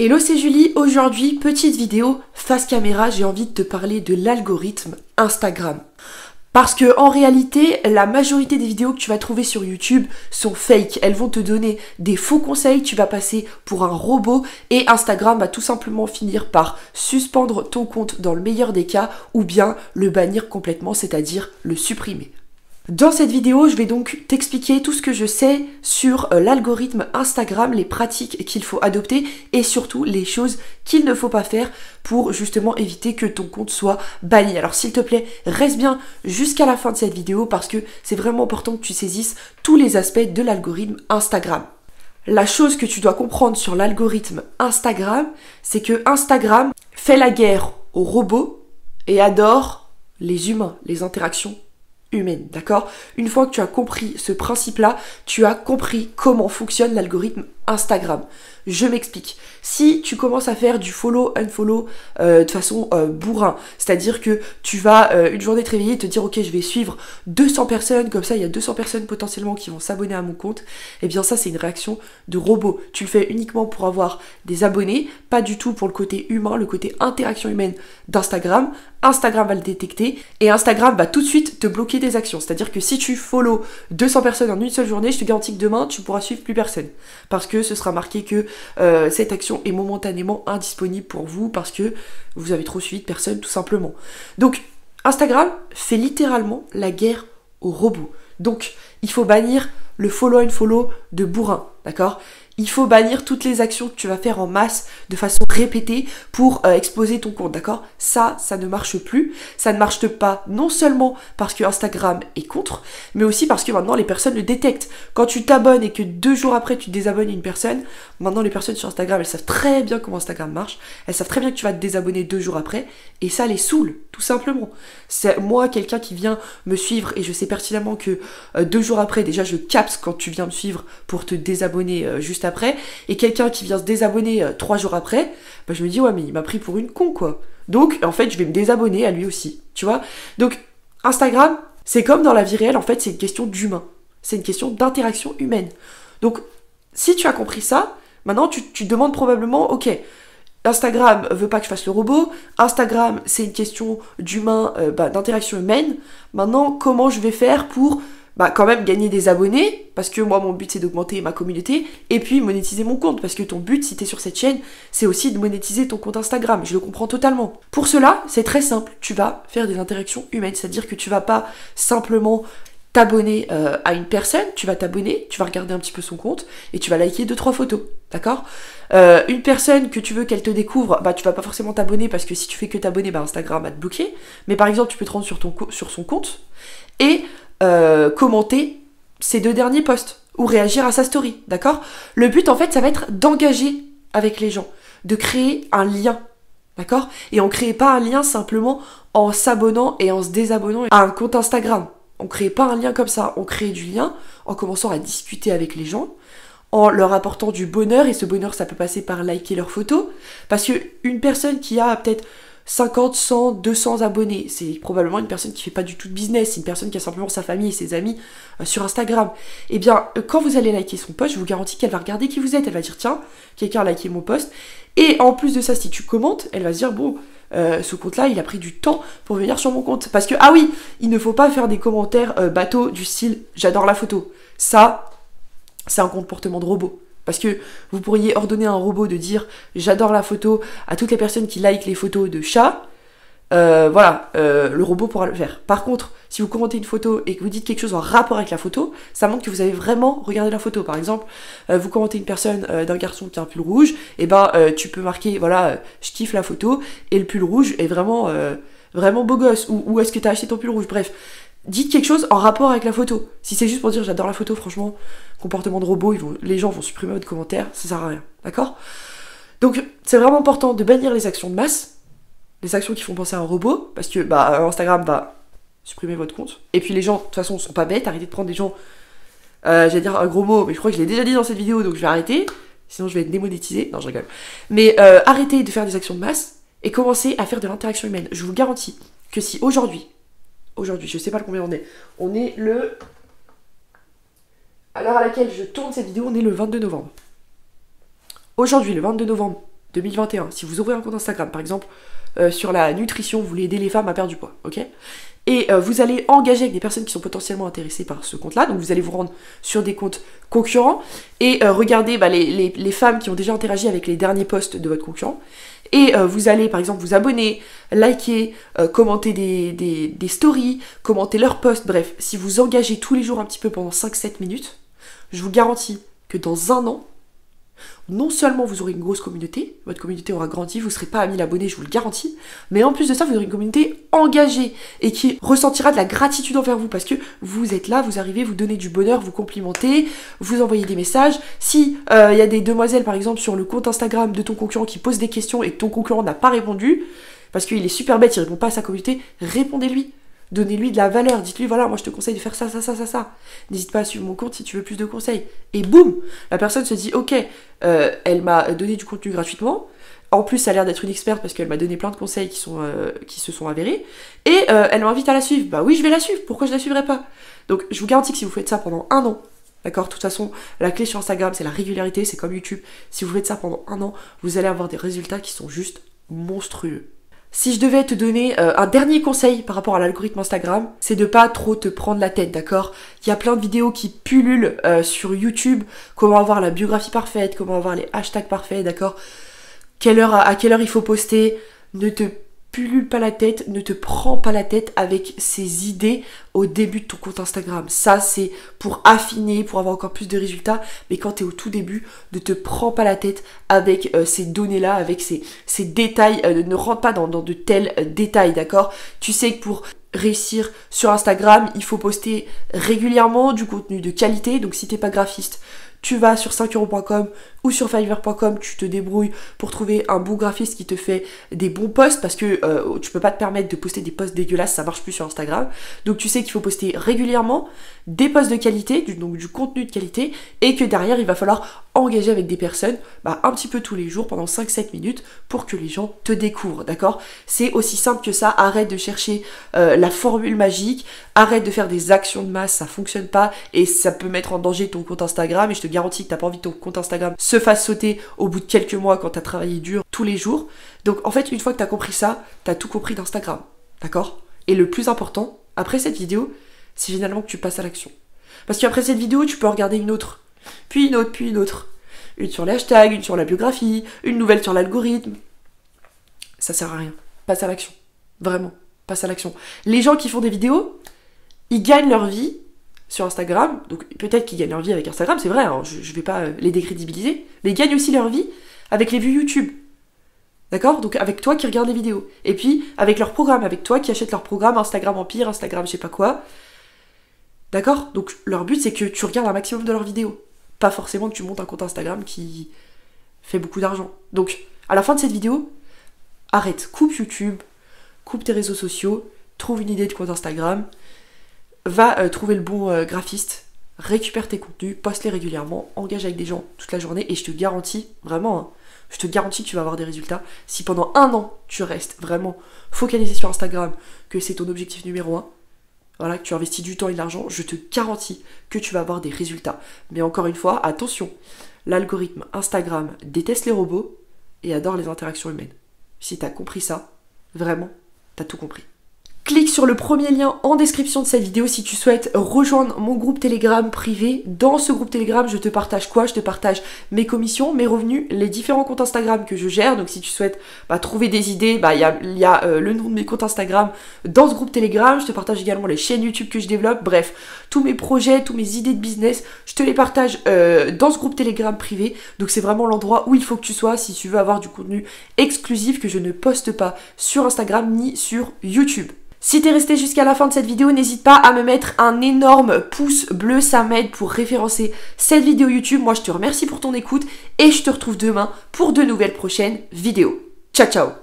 Hello, c'est Julie. Aujourd'hui, petite vidéo face caméra, j'ai envie de te parler de l'algorithme Instagram. Parce que en réalité, la majorité des vidéos que tu vas trouver sur YouTube sont fake. Elles vont te donner des faux conseils, tu vas passer pour un robot et Instagram va tout simplement finir par suspendre ton compte dans le meilleur des cas ou bien le bannir complètement, c'est-à-dire le supprimer. Dans cette vidéo, je vais donc t'expliquer tout ce que je sais sur l'algorithme Instagram, les pratiques qu'il faut adopter et surtout les choses qu'il ne faut pas faire pour justement éviter que ton compte soit banni. Alors s'il te plaît, reste bien jusqu'à la fin de cette vidéo parce que c'est vraiment important que tu saisisses tous les aspects de l'algorithme Instagram. La chose que tu dois comprendre sur l'algorithme Instagram, c'est que Instagram fait la guerre aux robots et adore les humains, les interactions humaine, d'accord? Une fois que tu as compris ce principe-là, tu as compris comment fonctionne l'algorithme Instagram. Je m'explique. Si tu commences à faire du follow, unfollow de façon bourrin, c'est-à-dire que tu vas une journée te réveiller et te dire ok, je vais suivre 200 personnes, comme ça il y a 200 personnes potentiellement qui vont s'abonner à mon compte, et bien ça c'est une réaction de robot. Tu le fais uniquement pour avoir des abonnés, pas du tout pour le côté humain, le côté interaction humaine d'Instagram. Instagram va le détecter et Instagram va tout de suite te bloquer des actions. C'est-à-dire que si tu follow 200 personnes en une seule journée, je te garantis que demain tu pourras suivre plus personne. Parce que ce sera marqué que cette action est momentanément indisponible pour vous parce que vous avez trop suivi de personnes tout simplement. Donc Instagram fait littéralement la guerre aux robots. Donc il faut bannir le follow and follow de bourrin, d'accord? Il faut bannir toutes les actions que tu vas faire en masse de façon répétée pour exposer ton compte, d'accord? Ça ne marche plus. Ça ne marche pas non seulement parce que Instagram est contre, mais aussi parce que maintenant les personnes le détectent. Quand tu t'abonnes et que 2 jours après tu désabonnes une personne, maintenant les personnes sur Instagram, elles savent très bien comment Instagram marche. Elles savent très bien que tu vas te désabonner 2 jours après et ça les saoule, tout simplement. C'est moi, quelqu'un qui vient me suivre et je sais pertinemment que 2 jours après, déjà je capte quand tu viens me suivre pour te désabonner juste après, et quelqu'un qui vient se désabonner 3 jours après, bah je me dis ouais mais il m'a pris pour une con quoi. Donc en fait je vais me désabonner à lui aussi, tu vois. Donc Instagram, c'est comme dans la vie réelle, en fait c'est une question d'humain, c'est une question d'interaction humaine. Donc si tu as compris ça, maintenant tu te demandes probablement ok, Instagram veut pas que je fasse le robot, Instagram c'est une question d'humain, d'interaction humaine, maintenant comment je vais faire pour quand même gagner des abonnés, parce que moi mon but c'est d'augmenter ma communauté, et puis monétiser mon compte, parce que ton but si t'es sur cette chaîne, c'est aussi de monétiser ton compte Instagram, je le comprends totalement. Pour cela, c'est très simple, tu vas faire des interactions humaines, c'est-à-dire que tu vas pas simplement t'abonner à une personne, tu vas t'abonner, tu vas regarder un petit peu son compte, et tu vas liker 2-3 photos, d'accord? Une personne que tu veux qu'elle te découvre, tu vas pas forcément t'abonner, parce que si tu fais que t'abonner, Instagram va te bloquer, mais par exemple tu peux te rendre sur son compte, et commenter ces 2 derniers posts ou réagir à sa story, d'accord? Le but en fait ça va être d'engager avec les gens, de créer un lien, d'accord? Et on crée pas un lien simplement en s'abonnant et en se désabonnant à un compte Instagram. On crée pas un lien comme ça, on crée du lien en commençant à discuter avec les gens, en leur apportant du bonheur, et ce bonheur ça peut passer par liker leurs photos, parce que une personne qui a peut-être 50, 100, 200 abonnés, c'est probablement une personne qui fait pas du tout de business, c'est une personne qui a simplement sa famille et ses amis sur Instagram. Et bien, quand vous allez liker son post, je vous garantis qu'elle va regarder qui vous êtes, elle va dire tiens, quelqu'un a liké mon post, et en plus de ça, si tu commentes, elle va se dire bon, ce compte-là, il a pris du temps pour venir sur mon compte. Parce que, ah oui, il ne faut pas faire des commentaires bateaux du style j'adore la photo. Ça, c'est un comportement de robot. Parce que vous pourriez ordonner à un robot de dire j'adore la photo à toutes les personnes qui likent les photos de chats. Le robot pourra le faire. Par contre, si vous commentez une photo et que vous dites quelque chose en rapport avec la photo, ça montre que vous avez vraiment regardé la photo. Par exemple, vous commentez une personne d'un garçon qui a un pull rouge, et tu peux marquer je kiffe la photo et le pull rouge est vraiment vraiment beau gosse, ou où est-ce que t'as acheté ton pull rouge, bref. Dites quelque chose en rapport avec la photo. Si c'est juste pour dire j'adore la photo, franchement, comportement de robot, les gens vont supprimer votre commentaire, ça sert à rien, d'accord? Donc c'est vraiment important de bannir les actions de masse, les actions qui font penser à un robot, parce que Instagram va supprimer votre compte. Et puis les gens, de toute façon, sont pas bêtes, arrêtez de prendre des gens, j'allais dire un gros mot, mais je crois que je l'ai déjà dit dans cette vidéo, donc je vais arrêter, sinon je vais être démonétisée, non je rigole. Mais arrêtez de faire des actions de masse, et commencez à faire de l'interaction humaine. Je vous garantis que si aujourd'hui, je sais pas combien on est le... À l'heure à laquelle je tourne cette vidéo, on est le 22 novembre. Aujourd'hui, le 22 novembre 2021, si vous ouvrez un compte Instagram, par exemple, sur la nutrition, vous voulez aider les femmes à perdre du poids, ok? Et vous allez engager avec des personnes qui sont potentiellement intéressées par ce compte-là, donc vous allez vous rendre sur des comptes concurrents et regarder les femmes qui ont déjà interagi avec les derniers posts de votre concurrent. Et vous allez par exemple vous abonner, liker, commenter des stories, commenter leurs posts, bref, si vous engagez tous les jours un petit peu pendant 5-7 minutes, je vous garantis que dans un an, non seulement vous aurez une grosse communauté, votre communauté aura grandi, vous ne serez pas à 1000 abonnés, je vous le garantis, mais en plus de ça, vous aurez une communauté engagée et qui ressentira de la gratitude envers vous parce que vous êtes là, vous arrivez, vous donnez du bonheur, vous complimentez, vous envoyez des messages. Si y a des demoiselles par exemple sur le compte Instagram de ton concurrent qui posent des questions et que ton concurrent n'a pas répondu, parce qu'il est super bête, il répond pas à sa communauté, répondez-lui. Donnez-lui de la valeur, dites-lui voilà, moi je te conseille de faire ça. N'hésite pas à suivre mon compte si tu veux plus de conseils. Et boum, la personne se dit ok, elle m'a donné du contenu gratuitement. En plus, ça a l'air d'être une experte parce qu'elle m'a donné plein de conseils qui se sont avérés. Et elle m'invite à la suivre. Bah oui, je vais la suivre. Pourquoi je la suivrai pas? Donc je vous garantis que si vous faites ça pendant un an, d'accord, de toute façon, la clé sur Instagram, c'est la régularité, c'est comme YouTube. Si vous faites ça pendant un an, vous allez avoir des résultats qui sont juste monstrueux. Si je devais te donner un dernier conseil par rapport à l'algorithme Instagram, c'est de pas trop te prendre la tête, d'accord? Il y a plein de vidéos qui pullulent sur YouTube, comment avoir la biographie parfaite, comment avoir les hashtags parfaits, d'accord? À quelle heure il faut poster, ne te pullule pas la tête, ne te prends pas la tête avec ces idées au début de ton compte Instagram. Ça, c'est pour affiner, pour avoir encore plus de résultats. Mais quand tu es au tout début, ne te prends pas la tête avec ces données-là, avec ces détails. Ne rentre pas dans de tels détails, d'accord? Tu sais que pour réussir sur Instagram, il faut poster régulièrement du contenu de qualité. Donc si t'es pas graphiste, tu vas sur 5euros.com ou sur Fiverr.com, tu te débrouilles pour trouver un bon graphiste qui te fait des bons posts parce que tu peux pas te permettre de poster des posts dégueulasses, ça marche plus sur Instagram. Donc tu sais qu'il faut poster régulièrement des posts de qualité, donc du contenu de qualité, et que derrière il va falloir engager avec des personnes un petit peu tous les jours pendant 5-7 minutes pour que les gens te découvrent, d'accord? C'est aussi simple que ça. Arrête de chercher la formule magique, arrête de faire des actions de masse, ça fonctionne pas et ça peut mettre en danger ton compte Instagram, et je te garantis que t'as pas envie que ton compte Instagram se fasse sauter au bout de quelques mois quand t'as travaillé dur tous les jours. Donc en fait, une fois que t'as compris ça, t'as tout compris d'Instagram, d'accord? Et le plus important, après cette vidéo, c'est finalement que tu passes à l'action. Parce qu'après cette vidéo, tu peux en regarder une autre, puis une autre, puis une autre. Une sur les hashtags, une sur la biographie, une nouvelle sur l'algorithme. Ça sert à rien. Passe à l'action. Vraiment, passe à l'action. Les gens qui font des vidéos, ils gagnent leur vie sur Instagram, donc peut-être qu'ils gagnent leur vie avec Instagram, c'est vrai, hein, je vais pas les décrédibiliser, mais ils gagnent aussi leur vie avec les vues YouTube. D'accord? Donc avec toi qui regarde les vidéos. Et puis avec leur programme, avec toi qui achète leur programme Instagram Empire, Instagram je sais pas quoi. D'accord? Donc leur but c'est que tu regardes un maximum de leurs vidéos. Pas forcément que tu montes un compte Instagram qui fait beaucoup d'argent. Donc à la fin de cette vidéo, arrête, coupe YouTube, coupe tes réseaux sociaux, trouve une idée de compte Instagram, va trouver le bon graphiste, récupère tes contenus, poste-les régulièrement, engage avec des gens toute la journée et je te garantis, vraiment, hein, je te garantis que tu vas avoir des résultats. Si pendant un an, tu restes vraiment focalisé sur Instagram, que c'est ton objectif numéro 1, voilà, que tu investis du temps et de l'argent, je te garantis que tu vas avoir des résultats. Mais encore une fois, attention, l'algorithme Instagram déteste les robots et adore les interactions humaines. Si t'as compris ça, vraiment, t'as tout compris. Clique sur le premier lien en description de cette vidéo si tu souhaites rejoindre mon groupe Telegram privé. Dans ce groupe Telegram, je te partage quoi? Je te partage mes commissions, mes revenus, les différents comptes Instagram que je gère. Donc si tu souhaites trouver des idées, il y a le nom de mes comptes Instagram dans ce groupe Telegram. Je te partage également les chaînes YouTube que je développe. Bref, tous mes projets, tous mes idées de business, je te les partage dans ce groupe Telegram privé. Donc c'est vraiment l'endroit où il faut que tu sois si tu veux avoir du contenu exclusif que je ne poste pas sur Instagram ni sur YouTube. Si t'es resté jusqu'à la fin de cette vidéo, n'hésite pas à me mettre un énorme pouce bleu, ça m'aide pour référencer cette vidéo YouTube. Moi je te remercie pour ton écoute et je te retrouve demain pour de nouvelles prochaines vidéos. Ciao ciao!